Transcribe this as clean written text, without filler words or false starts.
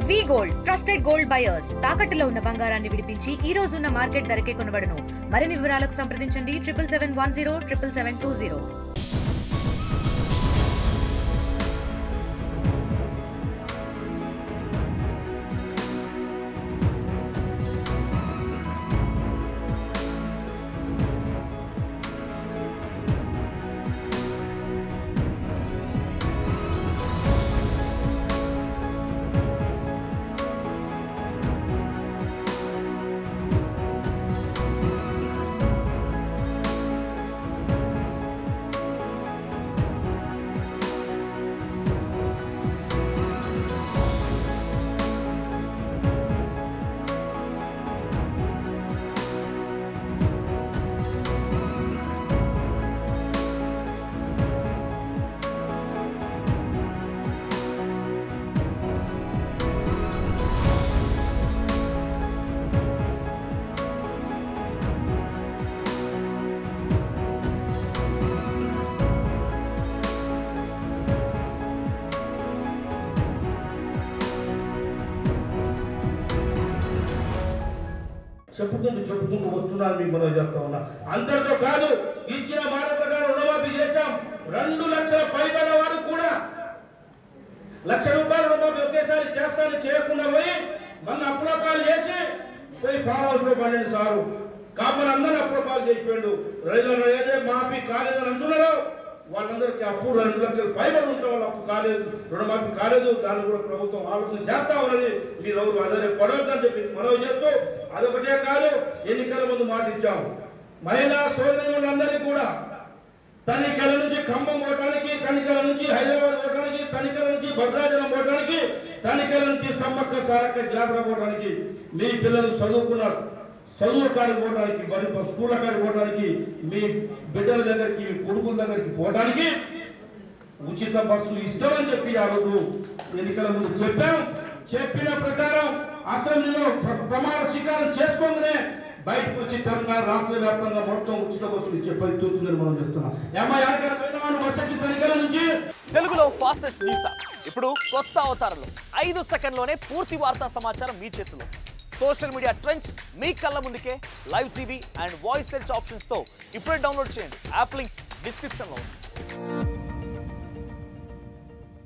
వి gold trusted gold buyers తాకట్టులో ఉన్న బంగారాన్ని విడిపించి ఈ రోజు ఉన్న మార్కెట్ ధరకే కొనబడును. మరిన్ని వివరాలకు సంప్రదించండి 7771077720. చెప్పుకుంటూ వస్తున్నాను. మీకు మనం చెప్తా ఉన్నా. అంతటితో కాదు, ఇచ్చిన మాట ప్రకారం రుణమాఫీ చేశాం. 2 లక్షల పైబడిన వారు కూడా ₹1,00,000 రుణమాఫీ ఒకేసారి చేస్తానని చేయకుండా పోయి మన అప్పులపాలు చేసి పోయి ఫామ్ హౌస్ లో పండండి సారు కాబట్టి అందరూ అప్పులపాలు చేసిపోయాడు. రైతులు ఏదే మాఫీ కాలేదని అంటున్నారో వాళ్ళందరికీ అప్పు 2 లక్షల పైబడి ఉంటే వాళ్ళు అప్పు కాలేదు, రుణమాఫీ కాలేదు. దాన్ని కూడా ప్రభుత్వం ఆలోచన చేస్తా ఉన్నది. మీరు ఎవరు అదే పడవద్దని చెప్పి మనవి చేస్తూ, అదొకటే కాదు, ఎన్నికల ముందు మాట ఇచ్చాము. మహిళా సోదరులందరికీ కూడా తనిఖీల నుంచి ఖమ్మం పోవడానికి, తనిఖీల నుంచి హైదరాబాద్ పోవడానికి, తనిఖీల నుంచి భద్రాచలం పోవడానికి, తనిఖీల నుంచి సమ్మక్క సారక్క జాతర పోవడానికి, మీ పిల్లలు చదువుకున్నారు చదువు కాడికి పోవడానికి, మరి స్కూళ్ళ కాడికి పోవడానికి, మీ బిడ్డల దగ్గరికి, మీ కొడుకుల దగ్గరికి పోవడానికి ఉచిత బస్సు ఇస్తామని చెప్పి ఆ రోజు ఎన్నికల ముందు చెప్పాం. చెప్పిన ప్రకారం అసెంబ్లీలో ప్రమాణ స్వీకారం చేసుకోగానే బయటకు వచ్చి తెలంగాణ రాష్ట్ర వ్యాప్తంగా మొత్తం ఉచిత బస్సులు ఇచ్చే పరిస్థితి మనం చెప్తున్నాం. తెలుగులో ఫాస్టెస్ట్ న్యూస్ ఇప్పుడు కొత్త అవతారంలో 5 సెకండ్లోనే పూర్తి వార్తా సమాచారం మీ చేతిలో. సోషల్ మీడియా ట్రెండ్స్ మీ కళ్ళ ముందుకే live TV and voice search options తో ఇప్పుడే డౌన్లోడ్ చేయండి. యాప్ లింక్ డిస్క్రిప్షన్ లో ఉంది.